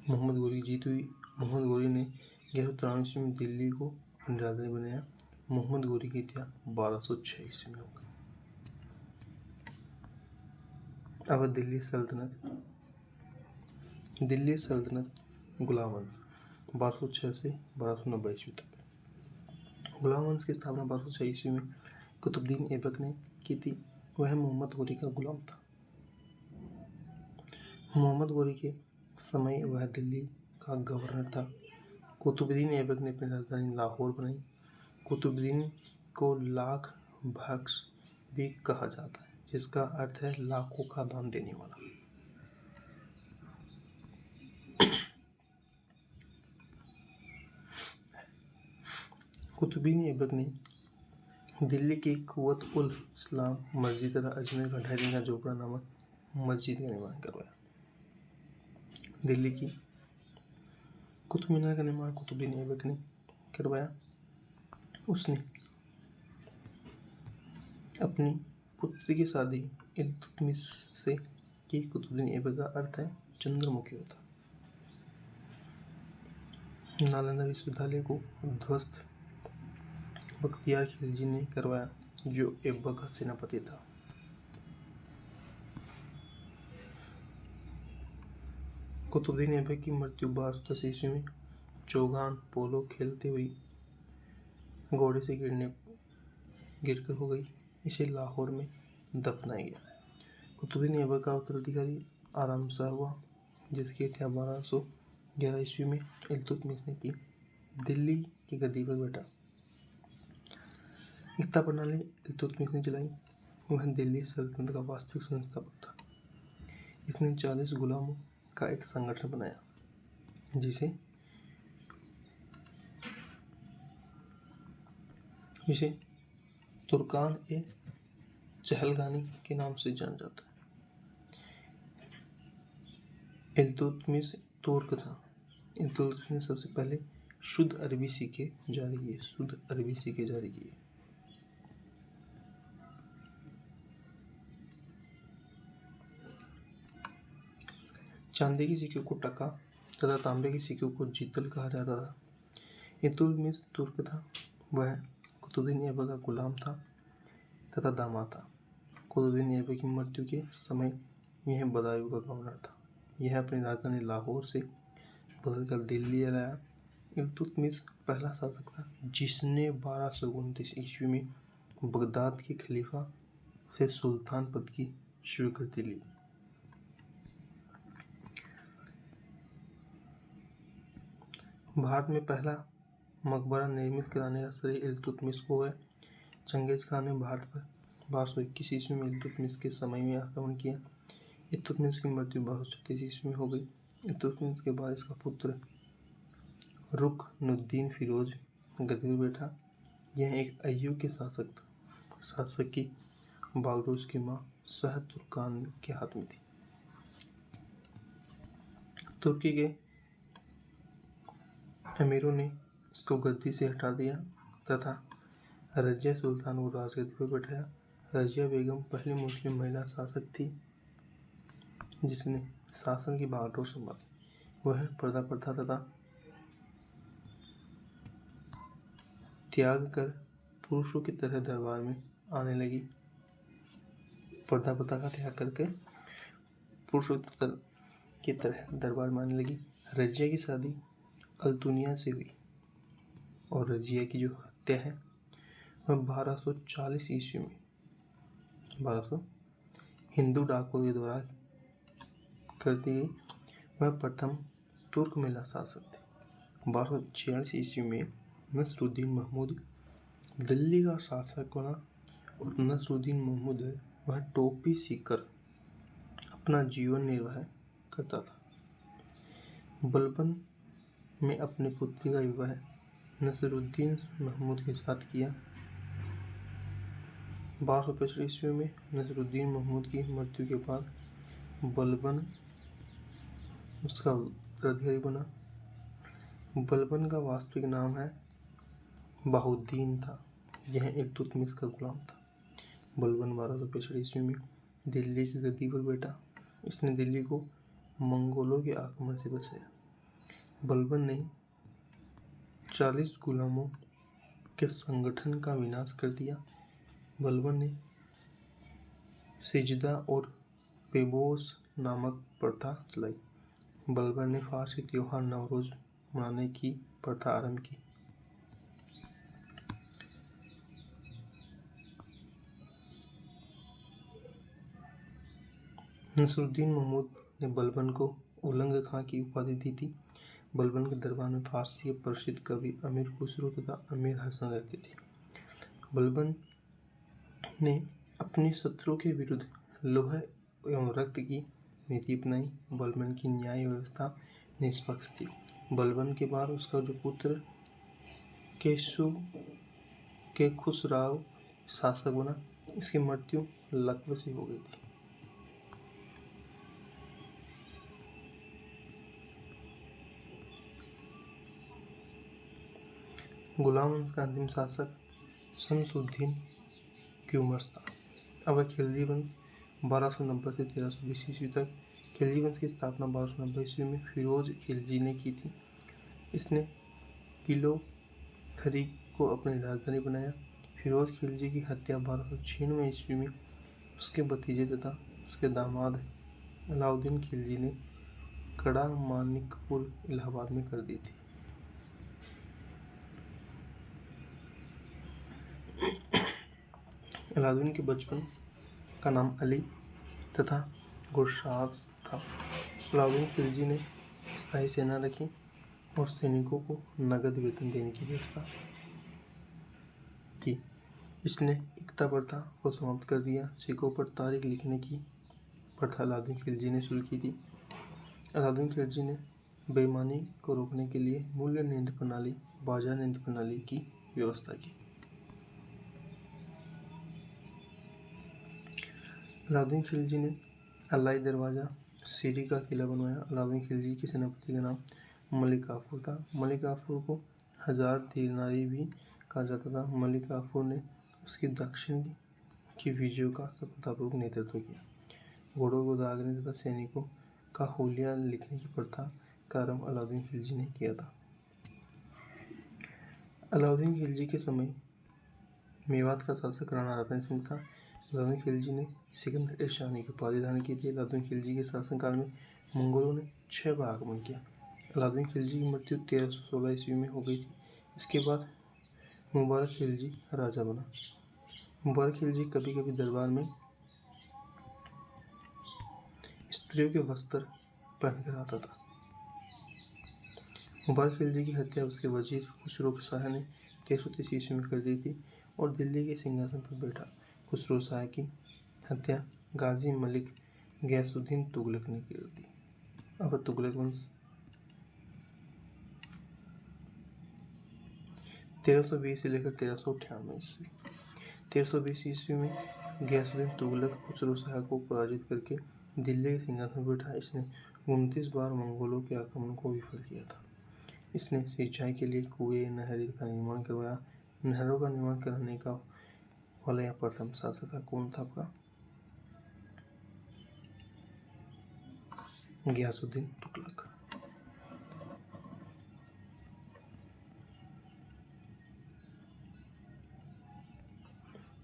मोहम्मद गोरी की जीत हुई। मोहम्मद गोरी ने 1193 ईस्वी में दिल्ली को अपनी राजधानी बनाया। मोहम्मद गोरी की हत्या 1206 ईस्वी में हो गई। अब दिल्ली सल्तनत। दिल्ली सल्तनत गुलाम वंश 1206 से 1290 ईस्वी तक। गुलाम वंश की स्थापना 1206 ईस्वी में कुतुबुद्दीन ऐबक ने की थी। वह मोहम्मद गोरी का गुलाम था। मोहम्मद गोरी के समय वह दिल्ली का गवर्नर था। कुतुबुद्दीन ऐबक ने अपनी राजधानी लाहौर बनाई। कुतुबुद्दीन को लाख बख्श भी कहा जाता है, जिसका अर्थ है लाखों का दान देने वाला। कुतुबुद्दीन ऐबक ने दिल्ली की कुव्वत उल इस्लाम मस्जिद तथा अजमेर का 2.5 का झोपड़ा नामक मस्जिद का निर्माण करवाया। दिल्ली की कुतुब मीनार का निर्माण कुतुबुद्दीन ऐबक ने करवाया। उसने अपनी पुत्री की शादी इल्तुतमिश से की। कुतुबुद्दीन ऐबक का अर्थ है चंद्रमुखी होता। नालंदा विश्वविद्यालय को ध्वस्त बख्तियार खिलजी ने करवाया, जो ऐबक का सेनापति था। कुतुबुद्दीन ऐबक की मृत्यु 1210 ईस्वी में चौगान पोलो खेलते हुए घोड़े से गिरकर हो गई। इसे लाहौर में दफनाया गया। कुतुबुद्दीन ऐबक का उत्तराधिकारी आराम शाह हुआ, जिसकी हत्या 1211 ईस्वी में इल्तुतमिश ने की। दिल्ली की गद्दी पर बैठा। इक्ता प्रणाली इल्तुतमिश ने चलाई। वह दिल्ली सल्तनत का वास्तविक संस्थापक था। इसने 40 गुलामों का एक संगठन बनाया, जिसे तुर्कान ए चहलगानी के नाम से जाना जाता है। इल्तुतमिश तुर्क था। इल्तुतमिश ने सबसे पहले शुद्ध अरबी सिक्के जारी किए। चांदी के सिक्कों को टका तथा तांबे के सिक्कों को जीतल कहा जाता था। इल्तुतमिश तुर्क था। वह कुतुबुद्दीन ऐबक का गुलाम था तथा दामाद था। कुतुबुद्दीन ऐबक की मृत्यु के समय यह बदायूं का गवर्नर था। यह अपनी राजधानी लाहौर से बदलकर दिल्ली लाया। इल्तुतमिश पहला शासक था जिसने 1229 ईस्वी में बगदाद के खलीफा से सुल्तान पद की स्वीकृति ली। भारत में पहला मकबरा निर्मित कराने का श्रेय इल्तुतमिश को है। चंगेज खान ने भारत पर 1221 ईस्वी में इल्तुतमिश के समय में आक्रमण किया। इल्तुतमिश की मृत्यु 1236 ईस्वी में हो गई। इल्तुतमिश के बाद इसका पुत्र रुकनुद्दीन फिरोज गद्दी पर बैठा। यह एक अय्यूबी शासक था। शासक की बागडोर उसकी मां शाह तुर्कान के हाथ में थी। तुर्की के अमीरों ने इसको गद्दी से हटा दिया तथा रजिया सुल्तान को राजगद्दी पर बैठाया। रजिया बेगम पहली मुस्लिम महिला शासक थी जिसने शासन की बागडोर संभाली। वह पर्दा प्रथा तथा त्याग कर पुरुषों की तरह दरबार में आने लगी। पर्दा प्रथा का त्याग करके पुरुषों की तरह दरबार में आने लगी। रजिया की शादी अल्तुनिया से हुई और रजिया की जो हत्या है वह 1240 ईस्वी में 1200 हिंदू डाकुओं के द्वारा कर दी गई। वह प्रथम तुर्क महिला शासक थी। 1246 ईस्वी में नसरुद्दीन महमूद दिल्ली का शासक बना और नसरुद्दीन महमूद है वह टोपी सीखकर अपना जीवन निर्वाह करता था। बलबन में अपनी पुत्री का विवाह नसरुद्दीन महमूद के साथ किया। 1265 ईस्वी में नसरुद्दीन महमूद की मृत्यु के बाद बलबन उसका उत्तराधिकारी बना। बलबन का वास्तविक नाम है बाहुद्दीन था। यह इल्तुतमिश का गुलाम था। बलबन 1265 ईस्वी में दिल्ली की गद्दी पर बैठा। इसने दिल्ली को मंगोलों के आक्रमण से बचाया। बलबन ने 40 गुलामों के संगठन का विनाश कर दिया। बलबन ने सिजदा और पेबोस नामक प्रथा चलाई। बलबन ने फारसी त्योहार नवरोज मनाने की प्रथा आरंभ की। नसरुद्दीन महमूद ने बलबन को उलंग खां की उपाधि दी थी। बलबन के दरबार में फारसी के प्रसिद्ध कवि अमीर खुसरो तथा अमीर हसन रहते थे। बलबन ने अपने शत्रुओं के विरुद्ध लोह एवं रक्त की नीति अपनाई। बलबन की न्याय व्यवस्था निष्पक्ष थी। बलबन के बाद उसका जो पुत्र के खुसराव शासक बना। इसकी मृत्यु लकवा से हो गई थी। गुलाम वंश का अंतिम शासक शमसुद्दीन क्यूमर्स था। अब खिलजी वंश 1290 से 1320 ईस्वी तक। खिलजी वंश की स्थापना 1290 ईस्वी में फिरोज खिलजी ने की थी। इसने किलो थरी को अपनी राजधानी बनाया। फिरोज खिलजी की हत्या 1296 ईस्वी में उसके भतीजे तथा उसके दामाद अलाउद्दीन खिलजी ने कड़ा मानिकपुर इलाहाबाद में कर दी थी। अलाउद्दीन के बचपन का नाम अली तथा गुरशाद था। अलाउद्दीन खिलजी ने स्थायी सेना रखी और सैनिकों को नगद वेतन देने की व्यवस्था की। इसने इकता प्रथा को समाप्त कर दिया। सिक्कों पर तारीख लिखने की प्रथा अलाउद्दीन खिलजी ने शुरू की थी। अलाउद्दीन खिलजी ने बेईमानी को रोकने के लिए मूल्य निर्णय प्रणाली, बाजार निर्णय प्रणाली की व्यवस्था की। अलाउद्दीन खिलजी ने अलाई दरवाजा सीरी का किला बनवाया। अलाउद्दीन खिलजी के सेनापति का नाम मलिक काफूर था। मलिक काफूर को 1000 दीनारी भी कहा जाता था। मलिक काफूर ने उसकी दक्षिण की विजयों का सफलतापूर्वक नेतृत्व किया। घोड़ों को दागने तथा सैनिकों का होलिया लिखने की प्रथा का आरंभ अलाउद्दीन खिलजी ने किया था। अलाउद्दीन खिलजी के समय मेवात का शासक राणा रतन सिंह था। अलाउद्दीन खिलजी ने सिकंदर शाही की उपाधि धारण की थी। अलाउद्दीन खिलजी के शासनकाल में मंगोलों ने 6 बार आक्रमण किया। अलाउद्दीन खिलजी की मृत्यु 1316 ईस्वी में हो गई थी। इसके बाद मुबारक खिलजी राजा बना। मुबारक खिलजी कभी कभी दरबार में स्त्रियों के वस्त्र पहनकर आता था। मुबारक खिलजी की हत्या उसके वजीर खुसरो शाह ने 1330 ईस्वी में कर दी थी और दिल्ली के सिंहासन पर बैठा खुसरो शाह की हत्या गाजी मलिक गयासुद्दीन तुगलक ने कर दी। अब तुगलक वंश 1320 से लेकर 1398 ईस्वी। 1320 ईस्वी में गयासुद्दीन तुगलक खुसरो शाह को पराजित करके दिल्ली के सिंहासन पर बैठा। इसने 29 बार मंगोलों के आक्रमण को विफल किया था। इसने सिंचाई के लिए कुएं, नहर का निर्माण करवाया। नहरों का निर्माण कराने का वाला यह प्रथम शासक था। कौन था आपका? गयासुद्दीन तुगलक।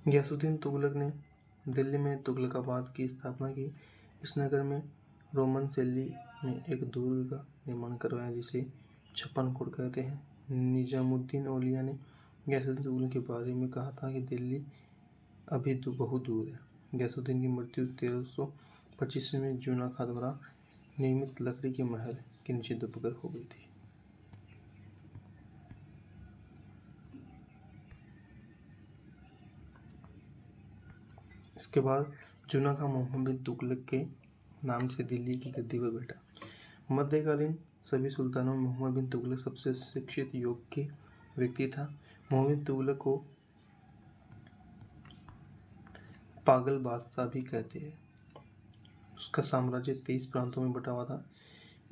गयासुद्दीन तुगलक ने दिल्ली में तुगलकाबाद की स्थापना की। इस नगर में रोमन शैली में एक दुर्ग का निर्माण करवाया जिसे छप्पन कोट कहते हैं। निजामुद्दीन औलिया ने गयासुद्दीन तुगलक के बारे में कहा था कि दिल्ली अभी बहुत दूर है। गयासुद्दीन की मृत्यु 1325 में जूना खां द्वारा निर्मित लकड़ी के महल के नीचे दबकर हो गई थी। इसके बाद जुना खां मोहम्मद बिन तुगलक के नाम से दिल्ली की गद्दी पर बैठा। मध्यकालीन सभी सुल्तानों में मोहम्मद बिन तुगलक सबसे शिक्षित योग्य व्यक्ति था। मोहम्मद बिन तुगलक को पागल बादशाह भी कहते हैं। उसका साम्राज्य 23 प्रांतों में बटा हुआ था।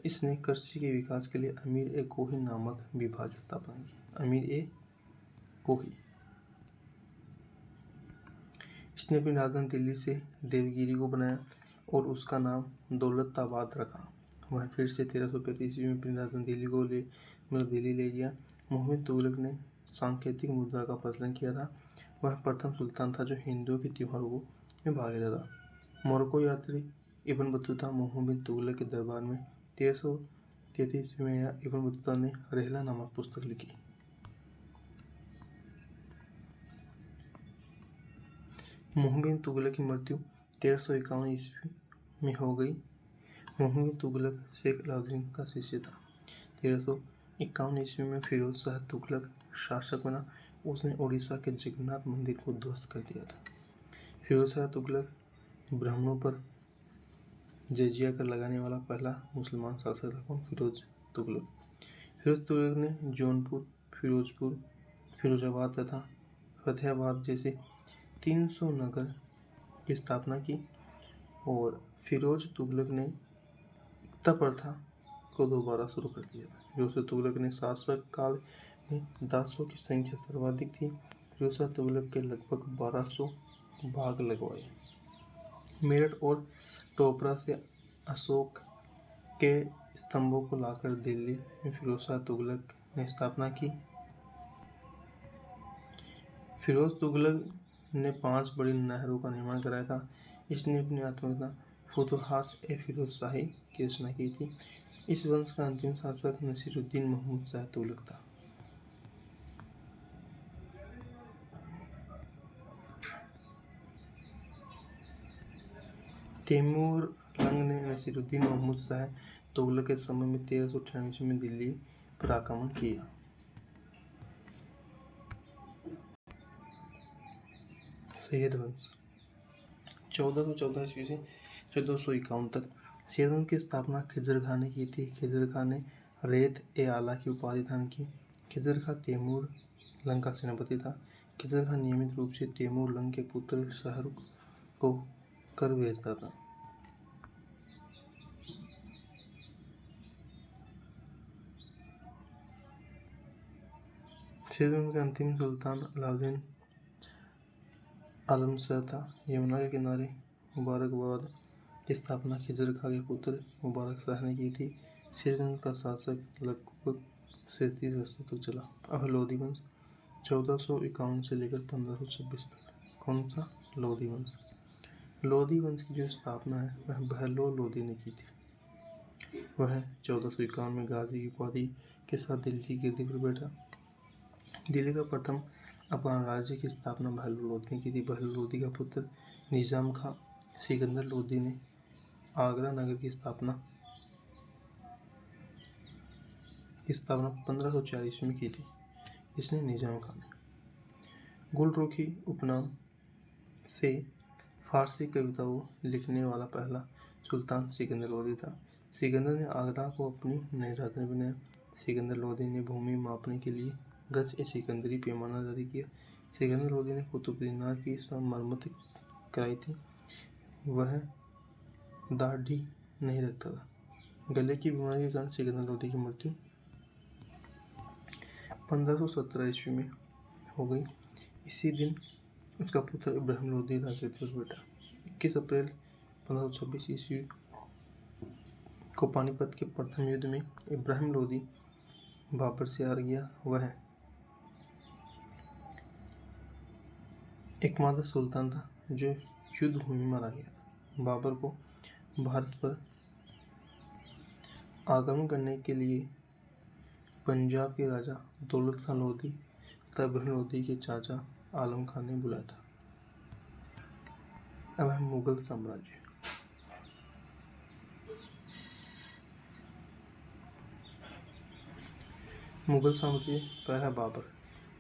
इसने कृषि के विकास के लिए अमीर ए कोही नामक विभाग की स्थापना की। अमीर ए कोही। इसने अपनी राजधानी दिल्ली से देवगिरी को बनाया और उसका नाम दौलताबाद रखा। वह फिर से 1335 ईस्वी में अपनी राजधानी दिल्ली ले गया। मोहम्मद तुगलक ने सांकेतिक मुद्रा का प्रचलन किया था। वह प्रथम सुल्तान था जो हिंदुओं के त्योहारों में भाग लेता था। मोरक्को यात्री इब्न बतूता मोहम्मद बिन तुगलक के दरबार में 1333 ईस्वी में इब्न बतूता ने रहला नामक पुस्तक लिखी। मोहम्मद बिन तुगलक की मृत्यु 1351 ईस्वी में हो गई। मोहम्मद बिन तुगलक शेख अलाउद्दीन का शिष्य था। 1351 ईस्वी में फिरोज शाह तुगलक शासक बना। उसने उड़ीसा के जगन्नाथ मंदिर को ध्वस्त कर दिया था। फिरोज शाह तुगलक ब्राह्मणों पर जजिया कर लगाने वाला पहला मुसलमान शासक था। कौन? फिरोज तुगलक। फिरोज तुगलक ने जौनपुर, फिरोजपुर, फिरोजाबाद तथा फतेहाबाद जैसे 300 नगर की स्थापना की और फिरोज तुगलक ने एकता प्रथा को दोबारा शुरू कर दिया। फिरोज तुगलक ने शासक काल में दासों की संख्या सर्वाधिक थी। फिरोज तुगलक के लगभग 1200 भाग लगवाए। मेरठ और टोपरा से अशोक के स्तंभों को लाकर दिल्ली में फिरोज शाह तुगलक ने स्थापना की। फिरोज तुगलक ने 5 बड़ी नहरों का निर्माण कराया था। इसने अपनी आत्मकथा फुतुहात-ए-फिरोजशाही की रचना की थी। इस वंश का अंतिम शासक नसीरुद्दीन महमूद शाह तुगलक था। तैमूर लंग ने नसीरुद्दीन महमूद शाह तुगलक के समय में 1398 ईस्वी में दिल्ली पर आक्रमण किया। सैयद वंश 1414 ईस्वी से 1451 तक सैयद वंश की स्थापना खिजर खां ने की थी। खिजर खां ने रेत-ए-आला की उपाधि धारण की। खिजर खां तैमूर लंग का सेनापति था। खिजर खां नियमित रूप से तैमूर लंग के पुत्र शाहरुख को कर भेजता था। सैयद वंश के अंतिम सुल्तान अलाउद्दीन आलमशाह था। यमुना के किनारे मुबारकबाद की स्थापना खिजर खां के पुत्र मुबारक शाह ने की थी। सैयद वंश का शासक लगभग 37 वर्षों तक चला। अब लोधी वंश 1451 से लेकर 1526 तक। कौन सा? लोधी वंश। लोधी वंश की जो स्थापना है वह बहलोल लोधी ने की थी। वह 1451 में गाजी की उपाधि के साथ दिल्ली की गद्दी पर बैठा। दिल्ली का प्रथम अपना राज्य की स्थापना बहलोल लोधी ने की थी। बहलोल लोधी का पुत्र निजाम खां सिकंदर लोधी ने आगरा नगर की स्थापना 1504 ईस्वी में की थी। इसने निजाम खां ने गुलरुखी उपनाम से फारसी कविताओं लिखने वाला पहला सुल्तान सिकंदर लोधी था। सिकंदर ने आगरा को अपनी नई राजधानी बनाया। सिकंदर लोधी ने भूमि मापने के लिए गज-ए-सिकंदरी पैमाना जारी किया। सिकंदर लोधी ने कुतुब मीनार की मरम्मत कराई थी। वह दाढ़ी नहीं रखता था। गले की बीमारी के कारण सिकंदर लोधी की मृत्यु 1517 ईस्वी में हो गई। इसी दिन उसका पुत्र इब्राहिम लोधी राजगद्दी पर बैठा। 21 अप्रैल 1526 ईस्वी को पानीपत के प्रथम युद्ध में इब्राहिम लोधी बाबर से हार गया। वह एकमात्र सुल्तान था जो युद्ध भूमि में मारा गया। बाबर को भारत पर आक्रमण करने के लिए पंजाब के राजा दौलत खां लोधी तथा इब्राहिम लोधी के चाचा आलम खां ने बुलाया था। अब है मुगल साम्राज्य। मुगल साम्राज्य पहला बाबर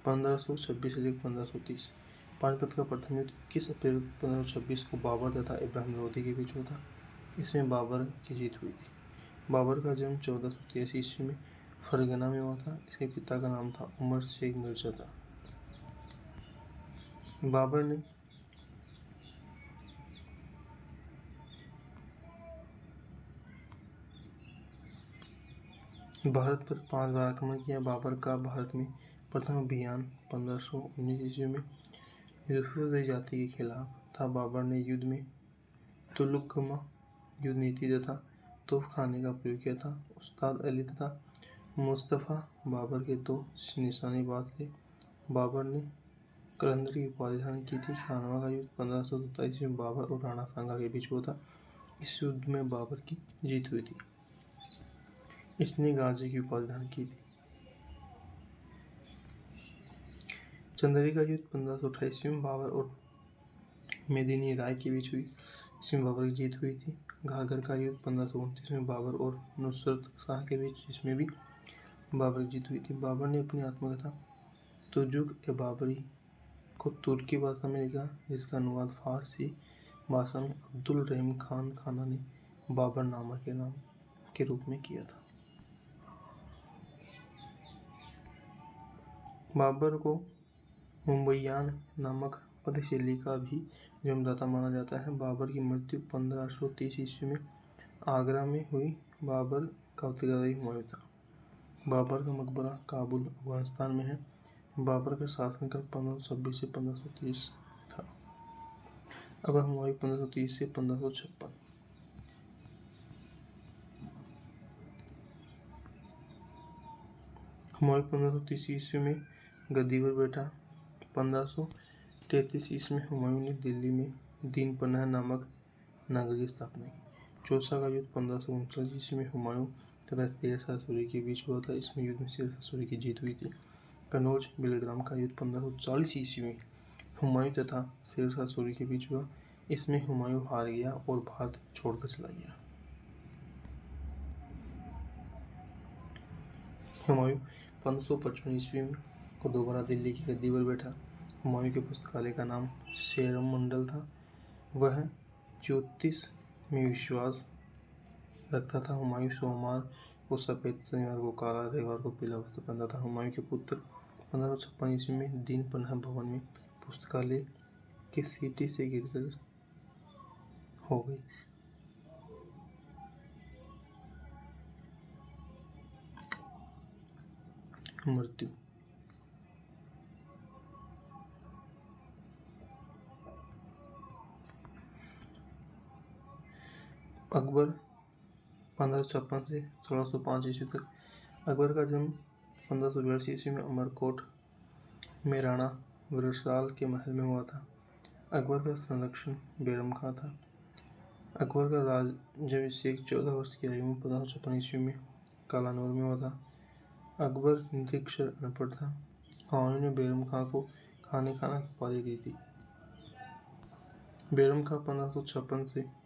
1526 से 1530। पानीपत का प्रथम युद्ध 21 अप्रैल 1526 को बाबर तथा इब्राहिम लोदी के बीच हुआ था। इसमें बाबर की जीत हुई थी। बाबर का जन्म 1483 ईस्वी में फरगना में हुआ था। इसके पिता का नाम था उमर शेख मिर्जा था। बाबर ने भारत पर 5 बार आक्रमण किया। बाबर का भारत में प्रथम अभियान 1519 ईस्वी में यूसुफजई जाति के खिलाफ था। बाबर ने युद्ध में तुलुकमा युद्ध नीति तथा तोपखाने का प्रयोग किया था। उस्ताद अली तथा मुस्तफ़ा बाबर के दो निशानेबाज थे। बाबर ने कलंदर की उपाधि धारण की थी। खानवा का युद्ध 1527 में बाबर और राणा सांगा के बीच हुआ था। इस युद्ध में बाबर की जीत हुई थी। इसने गाजी की उपाधि धारण की थी। चंदेरी का युद्ध 1528 में बाबर और मेदिनी राय के बीच हुई। इसमें बाबर की जीत हुई थी। घाघर का युद्ध 1529 में बाबर और नुसरत शाह के बीच, जिसमें भी बाबर की जीत हुई थी। बाबर ने अपनी आत्मकथा तुजुक-ए-बाबरी को तुर्की भाषा में लिखा, जिसका अनुवाद फारसी भाषा में अब्दुल रहीम खान खाना ने बाबरनामा के नाम के रूप में किया था। बाबर को मुंबईयान नामक पदशैली का भी जन्मदाता माना जाता है। बाबर की मृत्यु 1530 ईस्वी में आगरा में हुई। बाबर का उत्तराधिकारी हुमायूं था। बाबर का मकबरा काबुल, अफगानिस्तान में है। बाबर का शासनकाल 1526 से 1530 था। अब हुमायूं 1530 से 1556। हुमायूं 1530 ईस्वी में गद्दी पर बैठा। 1533 ईस्वी में हुमायूं ने दिल्ली में दीन पन्ना नामक नगर की स्थापना की। चौसा का युद्ध 1539 ईस्वी में हुमायूं तथा शेर शाह सूरी के बीच हुआ था। इसमें युद्ध में शेर शाह सूरी की जीत हुई थी। कन्नौज बेलग्राम का युद्ध 1540 ईस्वी में हुमायूं तथा शेर शाह सूरी के बीच हुआ। इसमें हुमायूं हार गया और भारत छोड़कर चला गया। हुमायूं 1555 ईस्वी में को दोबारा दिल्ली की गद्दी पर बैठा। हुमायूं के पुस्तकालय का नाम शेरम मंडल था। वह ज्योतिष में विश्वास रखता था। हुमायूं सोमवार को सफेद, शनिवार को काला, रविवार को पीला वस्त्र पहनता था। हुमायूं के पुत्र 1556 ईस्वी में दीन पन्ना भवन में पुस्तकालय की सीटी से गिरकर हो गई। मृत्यु अकबर 1556 से 1605 ईस्वी तक। अकबर का जन्म 1582 ईस्वी में अमरकोट में राणा वृषाल के महल में हुआ था। अकबर का संरक्षण बैरम खां था। अकबर का राज्याभिषेक 14 वर्ष की आयु में 1556 ईस्वी में कालानौर में हुआ था। अकबर निरक्षर अनपढ़ था। हुमायूं ने बैरम खां को खाने खाना की उपाधि दी थी। बैरम खां 1556 से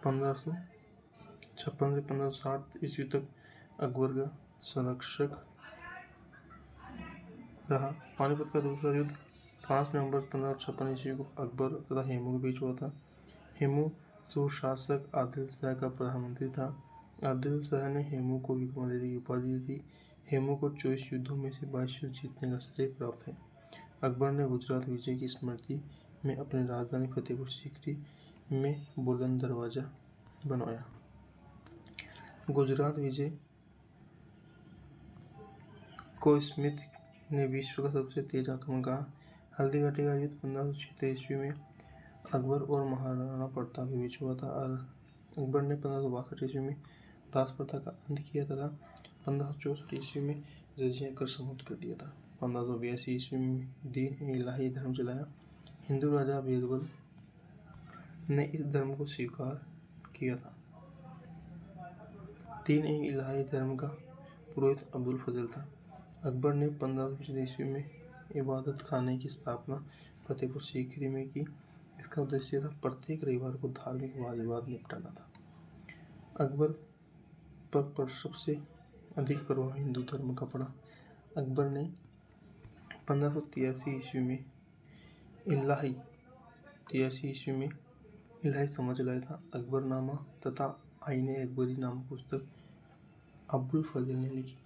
1560 ईस्वी तक अकबर का संरक्षक रहा। पानीपत का दूसरा युद्ध 5 नवंबर 1556 ईस्वी को अकबर तथा हेमू के बीच हुआ था। हेमू सुशासक आदिल शाह का प्रधानमंत्री था। आदिल शाह ने हेमू को विक्रमादित्य की उपाधि दी थी। हेमू को 24 युद्धों में से 22 युद्ध जीतने का श्रेय प्राप्त है। अकबर ने गुजरात विजय की स्मृति में अपनी राजधानी फतेहपुर सीकरी में बुलंद दरवाजा बनवाया। गुजरात विजय को स्मिथ ने विश्व का सबसे तेज आक्रमण कहा। हल्दीघाटी का युद्ध 1576 ईस्वी में अकबर और महाराणा प्रताप के बीच हुआ था। अकबर ने 1562 ईस्वी में दास प्रथा का अंत किया तथा 1564 ईस्वी में जजिया कर समाप्त कर दिया था। 1582 ईस्वी में दीन-ए-इलाही धर्म चलाया। हिंदू राजा बीरबल ने इस धर्म को स्वीकार किया था। दीन-ए-इलाही धर्म का पुरोहित अब्दुल फजल था। अकबर ने 1550 ईस्वी में इबादत खाने की स्थापना फतेहपुर सीकरी में की। इसका उद्देश्य था प्रत्येक रविवार को धार्मिक वाद-विवाद निपटाना था। अकबर पर सबसे अधिक प्रभाव हिंदू धर्म का पड़ा। अकबर ने 1583 ईस्वी में इलाही समाज लाया था। अकबरनामा तथा आईने अकबरी नामक पुस्तक अबुल फजल ने लिखी।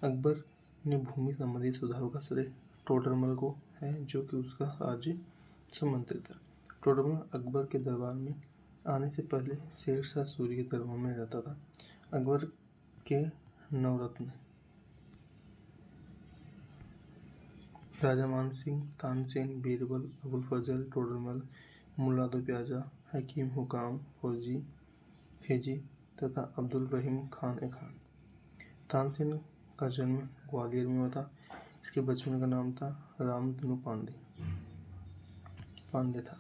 अकबर ने भूमि संबंधी सुधारों का श्रेय टोडरमल को है, जो कि उसका राज्य समंत्री था। टोडरमल अकबर के दरबार में आने से पहले शेरशाह सूरी के दरबार में रहता था। अकबर के नवरत्न राजा मान सिंह, तानसेन, बीरबल, अबुल फजल, टोडरमल, मुल्ला दो प्याजा, हकीम हुकाम, फौजी तथा अब्दुल रहीम खान ए खान। तानसेन का जन्म ग्वालियर में हुआ था। इसके बचपन का नाम था रामधनु पांडे था।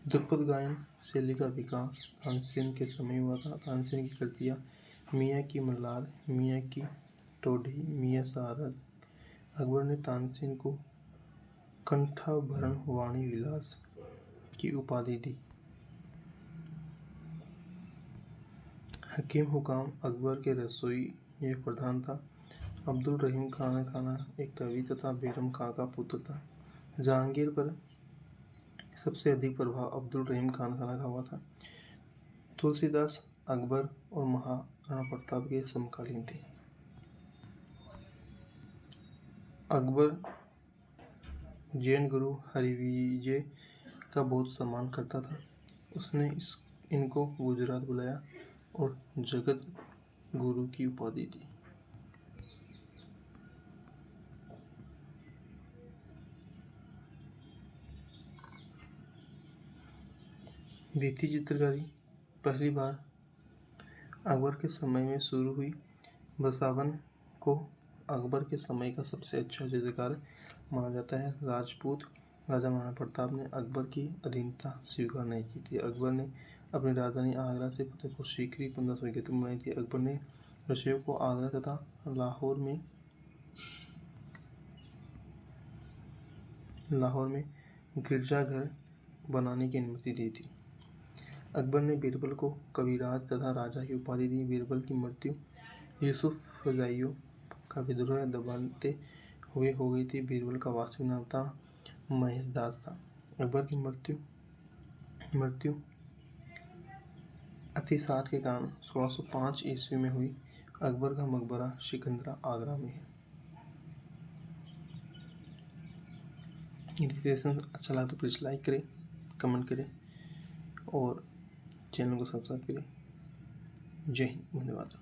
ध्रुपद गायन शैली का विकास तानसेन के समय हुआ था। तानसेन की कृतियाँ मियाँ की मल्हार, मियाँ की टोडी, मियाँ सारद। अकबर ने तानसेन को कंठाभरण वाणी विलास की उपाधि दी। हकीम हुकाम अकबर के रसोई में प्रधान था। अब्दुल रहीम खान खाना एक कवि तथा बैरम खां का पुत्र था। जहांगीर पर सबसे अधिक प्रभाव अब्दुल रहीम खान खाना का हुआ था। तुलसीदास अकबर और महाराणा प्रताप के समकालीन थे। अकबर जैन गुरु हरिविजय का बहुत सम्मान करता था। उसने इनको गुजरात बुलाया और जगत गुरु की उपाधि दी। भित्ति चित्रकारी पहली बार अकबर के समय में शुरू हुई। बसावन को अकबर के समय का सबसे अच्छा चित्रकार माना जाता है। राजपूत राजा महाराणा प्रताप ने अकबर की अधीनता स्वीकार नहीं की थी। अकबर ने अपनी राजधानी आगरा से फतेहपुर सीकरी 1571 में बनाई थी। अकबर ने रशियों को आगरा तथा लाहौर में गिरजाघर बनाने की अनुमति दी थी। अकबर ने बीरबल को कविराज तथा राजा की उपाधि दी। बीरबल की मृत्यु यूसुफ फजाइयों का विद्रोह दबाते हुए हो गई थी। बीरबल का वास्तविक नाम था महेश दास था। अकबर की मृत्यु अतिसार के कारण 1605 ईस्वी में हुई। अकबर का मकबरा सिकंदरा आगरा में है। यदि सेशन अच्छा लगा तो प्लीज़ लाइक करें, कमेंट करें और चैनल को सब्सक्राइब करें। जय हिंद, धन्यवाद।